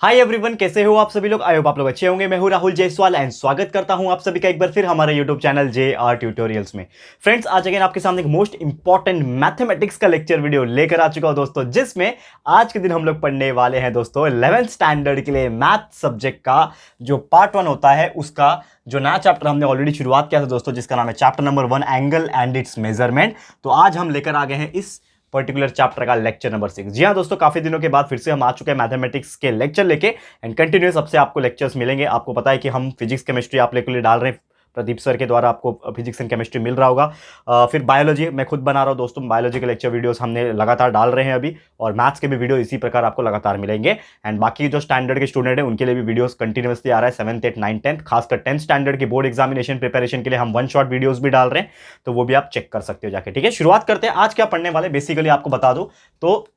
Hi everyone, कैसे हो आप सभी लोग। आई होप आप लोग अच्छे होंगे। मैं हूं राहुल जायसवाल एंड स्वागत करता हूं आप सभी का एक बार फिर हमारे यूट्यूब चैनल JR ट्यूटोरियल्स में। फ्रेंड्स, आज अगेन आपके सामने एक मोस्ट इंपॉर्टेंट मैथमेटिक्स का लेक्चर वीडियो लेकर आ चुका हूं दोस्तों, जिसमें आज के दिन हम लोग पढ़ने वाले हैं दोस्तों 11th स्टैंडर्ड के लिए मैथ सब्जेक्ट का जो पार्ट 1 होता है उसका जो नया चैप्टर हमने ऑलरेडी शुरुआत किया था दोस्तों, जिसका नाम है chapter number 1 angle and it's measurement. तो आज हम लेकर आ गए हैं इस पर्टिकुलर चैप्टर का लेक्चर नंबर 6। जी हाँ दोस्तों, काफी दिनों के बाद फिर से हम आ चुके हैं मैथमेटिक्स के लेक्चर लेके एंड कंटिन्यूस सबसे आपको लेक्चर्स मिलेंगे। आपको पता है कि हम फिजिक्स केमिस्ट्री आप लोगों के लिए डाल रहे हैं, प्रदीप सर के द्वारा आपको फिजिक्स एंड केमिस्ट्री मिल रहा होगा। फिर बायोलॉजी मैं खुद बना रहा हूँ दोस्तों, बायोलॉजी के लेक्चर वीडियोस हमने लगातार डाल रहे हैं अभी, और मैथ्स के भी वीडियो इसी प्रकार आपको लगातार मिलेंगे। एंड बाकी जो स्टैंडर्ड के स्टूडेंट हैं उनके लिए भी वीडियोस कंटिन्यूसली आ रहा है, 7th 8th 9th 10th, खासकर 10th स्टैंडर्ड की बोर्ड एग्जामिनेशन प्रिपरेशन के लिए हम 1 शॉट वीडियोस भी डाल रहे हैं, तो वो भी आप चेक कर सकते हो जाके। ठीक है, शुरुआत करते हैं। आज क्या पढ़ने वाले बेसिकली आपको बता दूं तो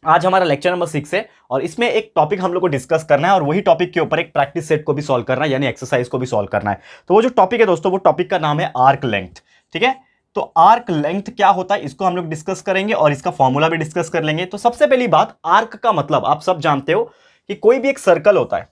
आज हमारा लेक्चर नंबर 6 है और इसमें एक टॉपिक हम लोग को डिस्कस करना है और वही टॉपिक के ऊपर एक प्रैक्टिस सेट को भी सॉल्व करना है, यानी एक्सरसाइज को भी सॉल्व करना है। तो वो जो टॉपिक है दोस्तों, वो टॉपिक का नाम है आर्क लेंथ। ठीक है, तो आर्क लेंथ क्या होता है इसको हम लोग डिस्कस करेंगे और इसका फॉर्मूला भी डिस्कस कर लेंगे। तो सबसे पहली बात, आर्क का मतलब आप सब जानते हो कि कोई भी एक सर्कल होता है,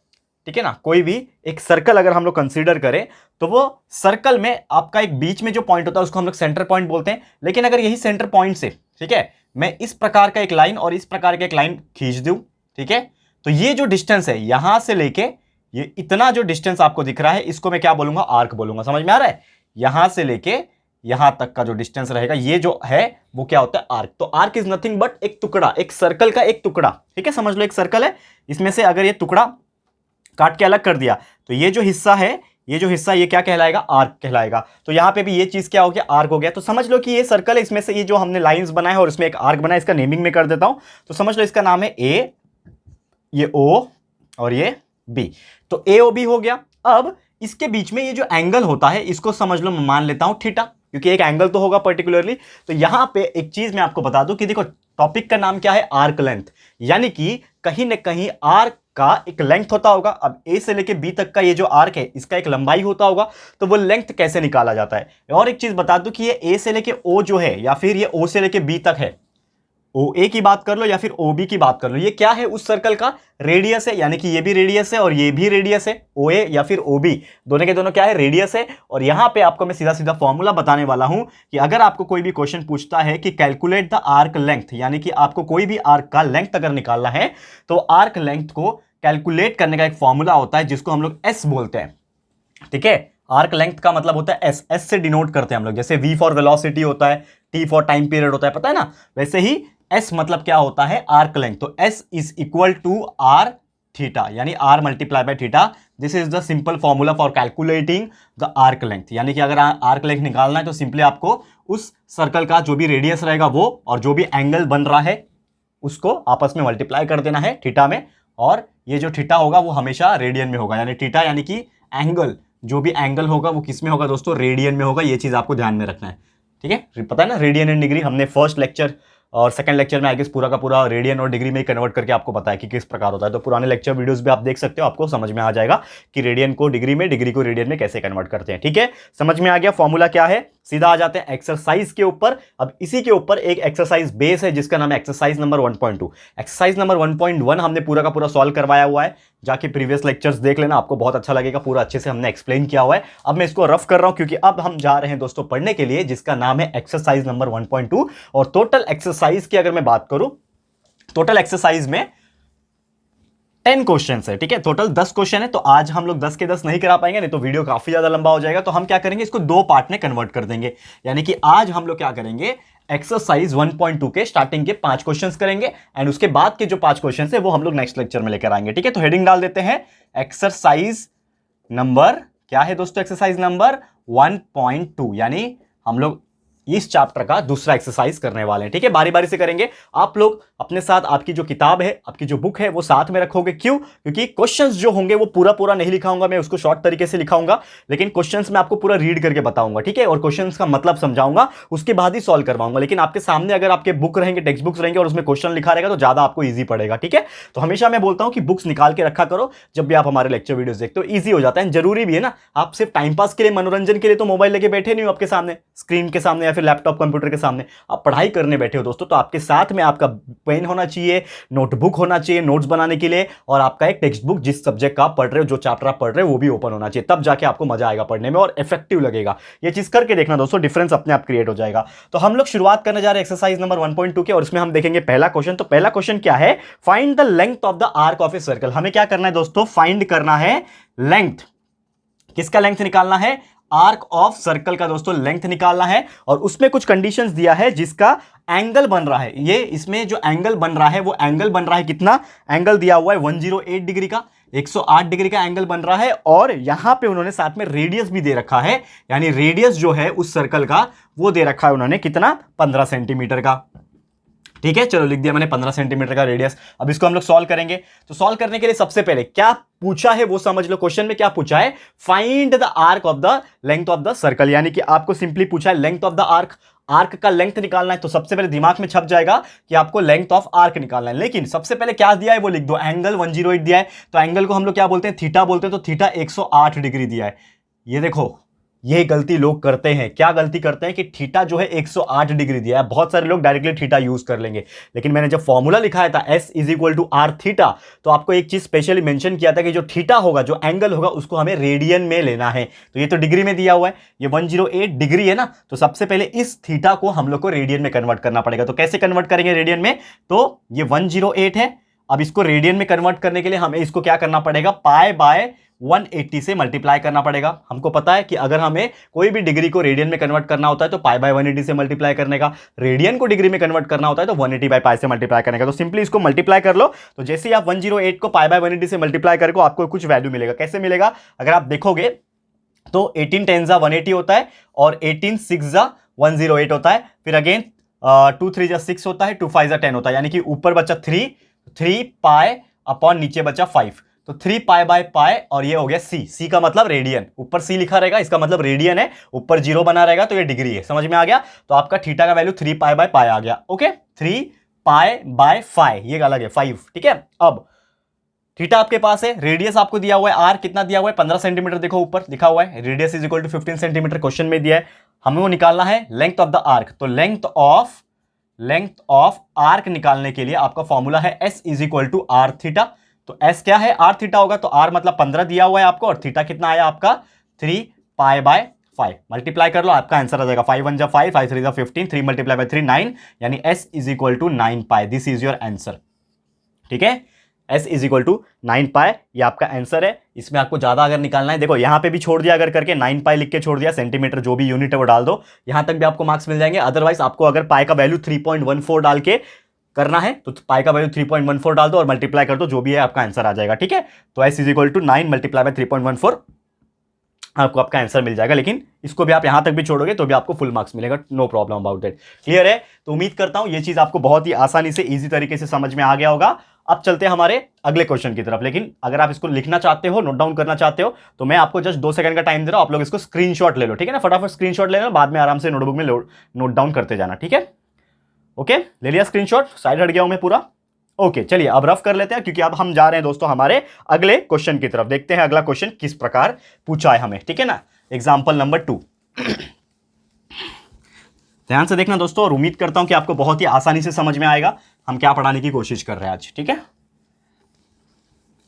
ठीक है ना। कोई भी एक सर्कल अगर हम लोग कंसीडर करें तो वो सर्कल में आपका एक बीच में जो पॉइंट होता है उसको हम लोग सेंटर पॉइंट बोलते हैं। लेकिन अगर यही सेंटर पॉइंट से, ठीक है, मैं इस प्रकार का एक लाइन और इस प्रकार का एक लाइन खींच दूं, ठीक है, तो ये जो डिस्टेंस है यहां से लेके ये इतना जो डिस्टेंस आपको दिख रहा है इसको मैं क्या बोलूंगा, आर्क बोलूंगा। समझ में आ रहा है? यहां से लेके यहां तक का जो डिस्टेंस रहेगा ये जो है वो क्या होता है, आर्क। तो आर्क इज नथिंग बट एक टुकड़ा, एक सर्कल का एक टुकड़ा। ठीक है, समझ लो एक सर्कल है, इसमें से अगर ये टुकड़ा काट के अलग कर दिया तो ये जो हिस्सा है, ये जो हिस्सा ये क्या कहलाएगा, आर्क कहलाएगा। तो यहां पे भी ये चीज क्या हो गया, आर्क हो गया। तो समझ लो कि ये सर्कल है, इसमें से ये जो हमने लाइंस बनाए हैं और इसमें एक आर्क बना है, इसका नेमिंग में कर देता हूं। तो समझ लो इसका नाम है ए, ये ओ और ये बी। तो ए ओ बी हो गया। अब इसके बीच में ये जो एंगल होता है इसको समझ लो मैं मान लेता हूं थीटा, क्योंकि एक एंगल तो होगा पर्टिकुलरली। तो यहां पे एक चीज मैं आपको बता दूं कि देखो टॉपिक का नाम क्या है, आर्क लेंथ, यानी कि कहीं ना कहीं आर्क का एक लेंथ होता होगा। अब ए से लेके बी तक का ये जो आर्क है इसका एक लंबाई होता होगा, तो वो लेंथ कैसे निकाला जाता है। और एक चीज बता दूं कि ये ए से लेके ओ जो है या फिर ये ओ से लेके बी तक है, ओ ए की बात कर लो या फिर ओ बी की बात कर लो, ये क्या है, उस सर्कल का रेडियस है। यानी कि ये भी रेडियस है और ये भी रेडियस है, ओ ए या फिर ओ बी, दोनों के दोनों क्या है, रेडियस है। और यहां पे आपको मैं सीधा सीधा फॉर्मूला बताने वाला हूं कि अगर आपको कोई भी क्वेश्चन पूछता है कि कैलकुलेट द आर्क लेंथ, यानी कि आपको कोई भी आर्क का लेंथ अगर निकालना है तो आर्क लेंथ को कैलकुलेट करने का एक फॉर्मूला होता है जिसको हम लोग एस बोलते हैं। ठीक है, आर्क लेंथ का मतलब होता है एस, एस से डिनोट करते हैं हम लोग। जैसे वी फॉर वेलोसिटी होता है, टी फॉर टाइम पीरियड होता है, पता है ना, वैसे ही एस मतलब क्या होता है, आर्क लेंथ। तो S is equal to R theta, यानी R multiply by theta. This is the simple formula for calculating the arc length. यानी कि अगर आर्क लेंथ निकालना है तो सिंपली आपको उस सर्कल का जो भी रेडियस रहेगा वो और जो भी एंगल बन रहा है उसको आपस में मल्टीप्लाई कर देना है थीटा में, और ये जो थीटा होगा वो हमेशा रेडियन में होगा। यानी थीटा यानी कि एंगल, जो भी एंगल होगा वो किस में होगा दोस्तों, रेडियन में होगा। ये चीज आपको ध्यान में रखना है। ठीक है, पता है ना, रेडियन एंड डिग्री हमने फर्स्ट लेक्चर और सेकंड लेक्चर में आई गेस पूरा का पूरा रेडियन और डिग्री में कन्वर्ट करके आपको पता है कि किस प्रकार होता है। तो पुराने लेक्चर वीडियोस भी आप देख सकते हो, आपको समझ में आ जाएगा कि रेडियन को डिग्री में, डिग्री को रेडियन में कैसे कन्वर्ट करते हैं। ठीक है, समझ में आ गया फॉर्मूला क्या है। सीधा आ जाते हैं एक्सरसाइज के ऊपर। अब इसी के ऊपर एक एक्सरसाइज बेस है जिसका नाम है एक्सरसाइज नंबर 1.2। एक्सरसाइज नंबर 1.1 हमने पूरा का पूरा सॉल्व करवाया हुआ है, जाके प्रीवियस लेक्चर्स देख लेना, आपको बहुत अच्छा लगेगा, पूरा अच्छे से हमने एक्सप्लेन किया हुआ है। अब मैं इसको रफ कर रहा हूं क्योंकि अब हम जा रहे हैं दोस्तों पढ़ने के लिए, जिसका नाम है एक्सरसाइज नंबर 1.2। और टोटल एक्सरसाइज की अगर मैं बात करूं, टोटल एक्सरसाइज में 10 क्वेश्चन है। ठीक है, टोटल 10 क्वेश्चन है। तो आज हम लोग 10 के 10 नहीं करा पाएंगे, नहीं तो वीडियो काफी ज्यादा लंबा हो जाएगा। तो हम क्या करेंगे, इसको 2 पार्ट में कन्वर्ट कर देंगे। यानी कि आज हम लोग क्या करेंगे, एक्सरसाइज 1.2 के स्टार्टिंग के 5 क्वेश्चंस करेंगे एंड उसके बाद के जो 5 क्वेश्चंस है वो हम लोग नेक्स्ट लेक्चर में लेकर आएंगे। ठीक है, तो हेडिंग डाल देते हैं एक्सरसाइज नंबर, क्या है दोस्तों, एक्सरसाइज नंबर 1.2, यानी हम लोग इस चैप्टर का दूसरा एक्सरसाइज करने वाले हैं। ठीक है, बारी बारी से करेंगे। आप लोग अपने साथ आपकी जो किताब है, आपकी जो बुक है वो साथ में रखोगे। क्यों? क्योंकि क्वेश्चंस जो होंगे वो पूरा पूरा नहीं लिखाऊंगा मैं, उसको शॉर्ट तरीके से लिखाऊंगा, लेकिन क्वेश्चंस मैं आपको पूरा रीड करके बताऊंगा। ठीक है, और क्वेश्चंस का मतलब समझाऊंगा, उसके बाद ही सॉल्व करवाऊंगा। लेकिन आपके सामने अगर आपके बुक रहेंगे, टेक्स्ट बुक्स रहेंगे और उसमें क्वेश्चन लिखा रहेगा तो ज्यादा आपको ईजी पड़ेगा। ठीक है, तो हमेशा मैं बोलता हूं कि बुक्स निकाल के रखा करो जब भी आप हमारे लेक्चर वीडियोस देखते हो, ईजी हो जाता है। जरूरी भी है ना, आप सिर्फ टाइम पास के लिए, मनोरंजन के लिए तो मोबाइल लेके बैठे नहीं हो आपके सामने, स्क्रीन के सामने या फिर लैपटॉप कंप्यूटर के सामने आप पढ़ाई करने बैठे हो दोस्तों, तो आपके साथ में आपका पेन होना चाहिए, नोटबुक होना चाहिए नोट्स बनाने के लिए, और आपका एक टेक्स्ट बुक जिस सब्जेक्ट का आप पढ़ रहे हो, जो चैप्टर आप पढ़ रहे हो वो भी ओपन होना चाहिए, तब जाके आपको मजा आएगा पढ़ने में और इफेक्टिव लगेगा। ये चीज करके देखना दोस्तों, डिफरेंस अपने आप क्रिएट हो जाएगा। तो हम लोग शुरुआत करने जा रहे हैं एक्सरसाइज नंबर 1.2 के, और इसमें हम देखेंगे पहला क्वेश्चन। तो पहला क्वेश्चन क्या है, find the length of the arc of a circle. हमें क्या करना है दोस्तों, फाइंड करना है लेंथ। किसका लेंथ निकालना है, आर्क ऑफ सर्कल का दोस्तों लेंथ निकालना है। और उसमें कुछ कंडीशंस दिया है जिसका एंगल बन रहा है, ये इसमें जो एंगल बन रहा है वो एंगल बन रहा है कितना, एंगल दिया हुआ है 108 डिग्री का, 108 डिग्री का एंगल बन रहा है। और यहां पे उन्होंने साथ में रेडियस भी दे रखा है, यानी रेडियस जो है उस सर्कल का वो दे रखा है उन्होंने कितना, 15 सेंटीमीटर का। ठीक है, चलो लिख दिया मैंने 15 सेंटीमीटर का रेडियस। अब इसको हम लोग सॉल्व करेंगे। तो सॉल्व करने के लिए सबसे पहले क्या पूछा है वो समझ लो। क्वेश्चन में क्या पूछा है, find the arc of the length of the circle, यानी कि आपको सिंपली पूछा है length of the arc, arc का लेंथ निकालना है। तो सबसे पहले दिमाग में छप जाएगा कि आपको लेंथ ऑफ आर्क निकालना है, लेकिन सबसे पहले क्या दिया है वो लिख दो, एंगल 108 दिया है। तो एंगल को हम लोग क्या बोलते हैं, थीटा बोलते हैं। तो थीटा 108 डिग्री दिया है। ये देखो, ये गलती लोग करते हैं, क्या गलती करते हैं कि थीटा जो है 108 डिग्री दिया है। बहुत सारे लोग डायरेक्टली थीटा यूज कर लेंगे, लेकिन मैंने जब फॉर्मूला लिखाया था S = R थीटा, तो आपको एक चीज स्पेशली मेंशन किया था कि जो थीटा होगा, जो एंगल होगा, उसको हमें रेडियन में लेना है। तो ये तो डिग्री में दिया हुआ है, ये 108 डिग्री है ना, तो सबसे पहले इस थीटा को हम लोग को रेडियन में कन्वर्ट करना पड़ेगा। तो कैसे कन्वर्ट करेंगे रेडियन में, तो ये 108 है, अब इसको रेडियन में कन्वर्ट करने के लिए हमें इसको क्या करना पड़ेगा, पाई बाय 180 से मल्टीप्लाई करना पड़ेगा। हमको पता है कि अगर हमें कोई भी डिग्री को रेडियन में कन्वर्ट करना होता है तो पाई बाय 180 से मल्टीप्लाई करने का, रेडियन को डिग्री में कन्वर्ट करना होता है तो 180 बाय पाई से मल्टीप्लाई करने का। तो सिंपली इसको मल्टीप्लाई कर लो। तो जैसे ही आप 108 को पाई बाय 180 से मल्टीप्लाई करोगे आपको कुछ वैल्यू मिलेगा। कैसे मिलेगा, अगर आप देखोगे तो 18 10 180 होता है, और 18 6 108 होता है, फिर अगेन 2 3 6 होता है, 2 5 10 होता है, यानी कि ऊपर बचा 3 पाई अपॉन नीचे बचा 5, तो 3 पाई बाय पाई, और ये हो गया C का मतलब रेडियन, ऊपर C लिखा रहेगा, इसका मतलब रेडियन है, ऊपर 0 बना रहेगा तो ये डिग्री है। समझ में आ गया, तो आपका थीटा का वैल्यू 3 पाई बाय पाई आ गया। ओके, 3 पाई बाय 5, ये अलग है 5। ठीक है, अब थीटा आपके पास है, रेडियस आपको दिया हुआ है आर कितना दिया हुआ है, 15 सेंटीमीटर, देखो ऊपर लिखा हुआ है रेडियस = 15 सेंटीमीटर, क्वेश्चन में दिया है। हमें वो निकालना है लेंथ ऑफ द आर्क। तो लेंथ ऑफ आर्क निकालने के लिए आपका फॉर्मूला है S = R थीटा। तो S क्या है, R थीटा होगा, तो R मतलब 15 दिया हुआ है आपको, और थीटा कितना आया आपका 3 पाई बाय 5, मल्टीप्लाई कर लो, आपका आंसर आ जाएगा 5 1 जा 5, 5 3 जा 15, 3 मल्टीप्लाई बाय 3 9, यानी S = 9 pi. This is your answer. ठीक है, S = 9 पाई, ये आपका आंसर है। इसमें आपको ज्यादा अगर निकालना है, देखो यहां पे भी छोड़ दिया, अगर करके 9 पाई लिख के छोड़ दिया, सेंटीमीटर जो भी यूनिट है वो डाल दो, यहां तक भी आपको मार्क्स मिल जाएंगे। अदरवाइज आपको अगर पाई का वैल्यू 3.14 डाल के करना है तो पाई का वैल्यू 3.14 डाल दो और मल्टीप्लाई कर दो, जो भी है आपका आंसर आ जाएगा। ठीक है, तो S = 9 मल्टीप्लाई बाय 3.14 आपको आपका आंसर मिल जाएगा। लेकिन इसको भी आप यहां तक भी छोड़ोगे तो भी आपको फुल मार्क्स मिलेगा, no problem about that. Clear है, तो उम्मीद करता हूं ये चीज आपको बहुत ही आसानी से इजी तरीके से समझ में आ गया होगा। अब चलते हैं हमारे अगले क्वेश्चन की तरफ। लेकिन अगर आप इसको लिखना चाहते हो, नोट डाउन करना चाहते हो, तो मैं आपको जस्ट 2 सेकंड का टाइम दे रहा हूं, आप लोग इसको स्क्रीनशॉट ले लो। ठीक है ना, फटाफट स्क्रीनशॉट ले लो, बाद में आराम से नोटबुक में नोट डाउन करते जाना। ठीक है, ओके, ले लिया स्क्रीनशॉट, साइड हट गया हूं मैं पूरा। ओके, चलिए अब रफ कर लेते हैं, क्योंकि अब हम जा रहे हैं दोस्तों हमारे अगले क्वेश्चन की तरफ। देखते हैं अगला क्वेश्चन किस प्रकार पूछा है हमें। ठीक है ना, एग्जाम्पल नंबर 2। ध्यान से देखना दोस्तों, और उम्मीद करता हूं कि आपको बहुत ही आसानी से समझ में आएगा हम क्या पढ़ाने की कोशिश कर रहे हैं आज। ठीक है,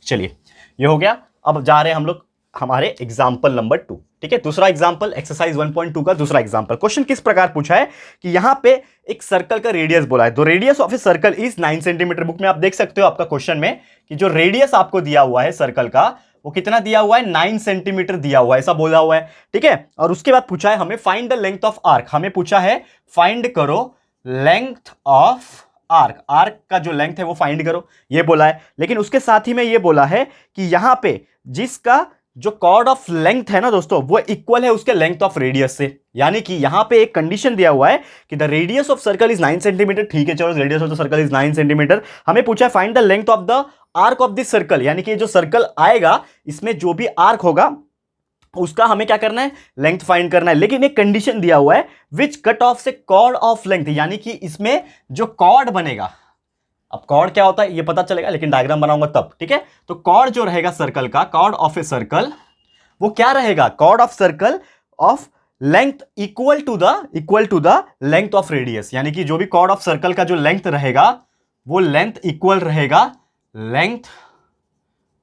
चलिए ये हो गया। अब जा रहे हैं हम लोग हमारे एग्जाम्पल नंबर 2। ठीक है, दूसरा एग्जाम्पल, एक्सरसाइज 1.2 का दूसरा एग्जाम्पल। क्वेश्चन किस प्रकार पूछा है कि यहां पे एक सर्कल का रेडियस बोला है। The radius of a circle is 9 centimetre. Book में आप देख सकते हो आपका क्वेश्चन में कि जो रेडियस आपको दिया हुआ है सर्कल का, वो कितना दिया हुआ है, 9 सेंटीमीटर दिया हुआ है, ऐसा बोला हुआ है। ठीक है, और उसके बाद पूछा है हमें find the length of arc. हमें पूछा है फाइंड करो लेंथ ऑफ आर्क, आर्क का जो लेंथ है वो फाइंड करो, ये बोला है। लेकिन उसके साथ ही में ये बोला है कि यहां पे जिसका जो कॉर्ड ऑफ लेंथ है ना दोस्तों, वो इक्वल है उसके लेंथ ऑफ रेडियस से। यानी कि यहां पे एक कंडीशन दिया हुआ है कि the radius of circle is 9 centimetre. ठीक है, चलो radius of the circle is 9 centimetre. हमें पूछा है find the length of the arc of this circle, यानी कि जो सर्कल आएगा इसमें जो भी आर्क होगा उसका हमें क्या करना है, लेंथ फाइंड करना है। लेकिन एक कंडीशन दिया हुआ है विच कट ऑफ से कॉर्ड ऑफ लेंथ, यानी कि इसमें जो कॉर्ड बनेगा, अब कॉर्ड क्या होता है ये पता चलेगा, लेकिन डायग्राम बनाऊंगा तब। ठीक है, तो कॉर्ड जो रहेगा सर्कल का, कॉर्ड ऑफ ए सर्कल, वो क्या रहेगा, chord of circle of length equal to the length of radius, यानी कि जो भी कॉर्ड ऑफ सर्कल का जो लेंथ रहेगा वो लेंथ इक्वल रहेगा लेंथ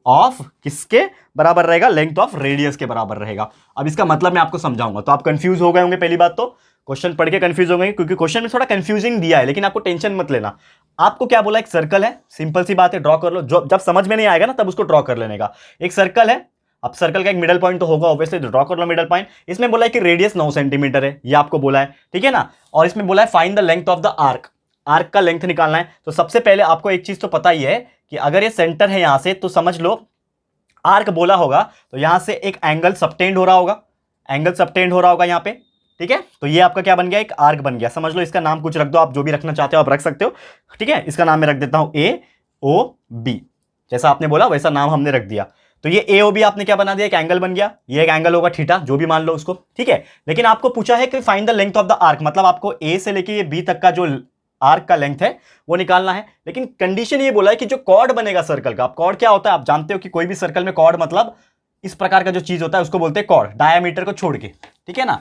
ऑफ किसके बराबर रहेगा, लेंथ ऑफ रेडियस के बराबर रहेगा। अब इसका मतलब मैं आपको समझाऊंगा, तो आप कंफ्यूज हो गए होंगे। पहली बात तो क्वेश्चन पढ़ के कंफ्यूज हो गए, क्योंकि क्वेश्चन में थोड़ा कंफ्यूजिंग दिया है, लेकिन आपको टेंशन मत लेना। आपको क्या बोला, एक सर्कल है, सिंपल सी बात है, ड्रॉ कर लो। जब समझ में नहीं आएगा ना तब उसको ड्रॉ कर लेने का। एक सर्कल है, अब सर्कल का एक मिडल पॉइंट तो होगा ऑब्वियसली, तो ड्रॉ कर लो मिडल पॉइंट। इसमें बोला है कि रेडियस 9 सेंटीमीटर है, ये आपको बोला है, ठीक है ना। और इसमें बोला है find the length of the arc, arc का लेंथ निकालना है। तो सबसे पहले आपको एक चीज तो पता ही है कि अगर ये सेंटर है यहां से, तो समझ लो आर्क बोला होगा तो यहां से एक एंगल सबटेंड हो रहा होगा, एंगल सबटेंड हो रहा होगा यहां पे, ठीक है। तो ये आपका क्या बन गया, एक आर्क बन गया। समझ लो, इसका नाम कुछ रख दो, आप जो भी रखना चाहते हो आप रख सकते हो, ठीक है। इसका नाम मैं रख देता हूं AOB, जैसा आपने बोला वैसा नाम हमने रख दिया। तो ये AOB आपने क्या बना दिया, एक एंगल बन गया। ये एक एंगल होगा थीटा, जो भी मान लो उसको, ठीक है। लेकिन आपको पूछा है कि find the length of the arc, मतलब आपको A से लेके ये B तक का जो आर्क का लेंथ है वो निकालना है। लेकिन कंडीशन ये बोला है कि जो कॉर्ड बनेगा सर्कल का, अब कॉर्ड क्या होता है आप जानते हो कि कोई भी सर्कल में कॉर्ड मतलब इस प्रकार का जो चीज होता है उसको बोलते हैं कॉर्ड, डायामीटर को छोड़ के, ठीक है ना।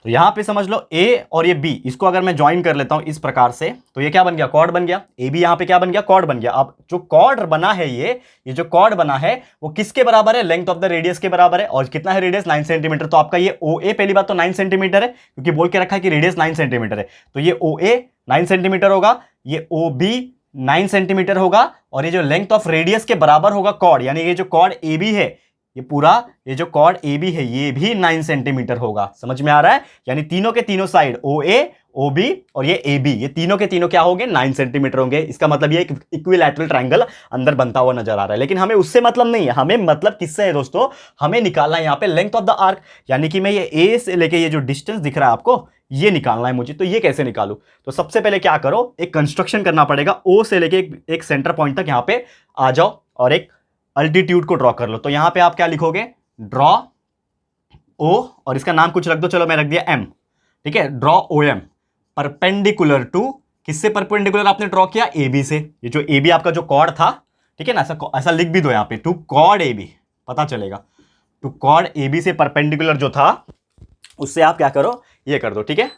तो यहां पे समझ लो A और ये B, इसको अगर मैं ज्वाइन कर लेता हूं इस प्रकार से, तो ये क्या बन गया, कॉर्ड बन गया। AB यहां पे क्या बन गया, कॉर्ड बन गया। अब जो कॉर्ड बना है ये जो कॉर्ड बना है वो किसके बराबर है, लेंथ ऑफ द रेडियस के बराबर है। और कितना है रेडियस, 9 सेंटीमीटर। तो आपका ये OA पहली बात तो 9 सेंटीमीटर है, क्योंकि बोल के रखा है कि रेडियस 9 सेंटीमीटर है। तो ये OA 9 सेंटीमीटर होगा, ये OB 9 सेंटीमीटर होगा, और ये जो लेंथ ऑफ रेडियस के बराबर होगा कॉर्ड, यानी ये जो कॉर्ड AB है, ये पूरा ये जो कॉर्ड AB है ये भी 9 सेंटीमीटर होगा। समझ में आ रहा है, यानी तीनों के तीनों साइड OA OB और ये AB, ये तीनों के तीनों क्या होंगे, 9 सेंटीमीटर होंगे। इसका मतलब ये एक इक्विलैटरल ट्रायंगल अंदर बनता हुआ नजर आ रहा है। लेकिन हमें उससे मतलब नहीं है, हमें मतलब किससे है दोस्तों, हमें निकालना है यहाँ पे लेंथ ऑफ द आर्क, यानी कि मैं ये A से लेके ये जो डिस्टेंस दिख रहा है आपको, ये निकालना है मुझे। तो ये कैसे निकालू, तो सबसे पहले क्या करो, एक कंस्ट्रक्शन करना पड़ेगा। O से लेके एक सेंटर पॉइंट तक यहाँ पे आ जाओ और एक अल्टीट्यूड को ड्रॉ कर लो। तो यहां पे आप क्या लिखोगे, ड्रॉ O, और इसका नाम कुछ रख दो, चलो मैं रख दिया M, ठीक है। ड्रॉ OM परपेंडिकुलर टू, किससे परपेंडिकुलर आपने ड्रॉ किया, AB से। ये जो AB आपका जो कॉर्ड था, ठीक है ना, ऐसा लिख भी दो यहां पे, टू कॉर्ड AB, पता चलेगा। टू कॉर्ड AB से परपेंडिकुलर जो था उससे आप क्या करो, ये कर दो, ठीक है।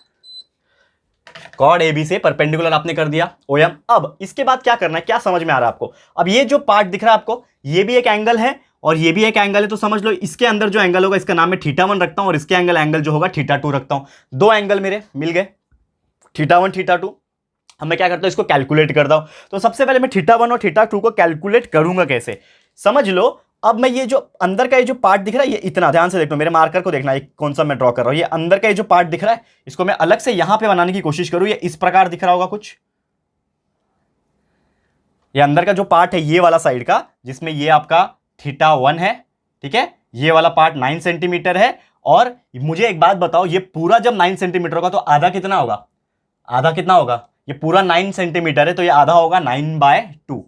कॉर्ड AB से परपेंडिकुलर आपने कर दिया OM। अब इसके बाद क्या करना है, क्या समझ में आ रहा है आपको, अब ये जो पार्ट दिख रहा है आपको, ये भी एक एंगल है और ये भी एक एंगल है। तो समझ लो इसके अंदर जो एंगल होगा इसका नाम मैं θ1 रखता हूं, और इसके एंगल जो होगा θ2 रखता हूं। दो एंगल मेरे मिल गए, θ1 θ2। अब मैं क्या करता हूं, इसको कैलकुलेट करता हूं। तो सबसे पहले मैं θ1 और θ2 को कैलकुलेट करूंगा कैसे, समझ लो। अब मैं ये जो अंदर का ये जो पार्ट दिख रहा है, ये इतना ध्यान से देखो, मेरे मार्कर को देखना, एक कौन सा मैं ड्रॉ कर रहा हूं। ये अंदर का ये जो पार्ट दिख रहा है, इसको मैं अलग से यहां पे बनाने की कोशिश करूं। ये इस प्रकार दिख रहा होगा कुछ, ये अंदर का जो पार्ट है ये वाला साइड का, जिसमें ये आपका θ1 है, ठीक है। ये वाला पार्ट 9 सेंटीमीटर है। और मुझे एक बात बताओ, ये पूरा जब 9 सेंटीमीटर होगा तो आधा कितना होगा, आधा कितना होगा, ये पूरा 9 सेंटीमीटर है तो ये आधा होगा 9/2,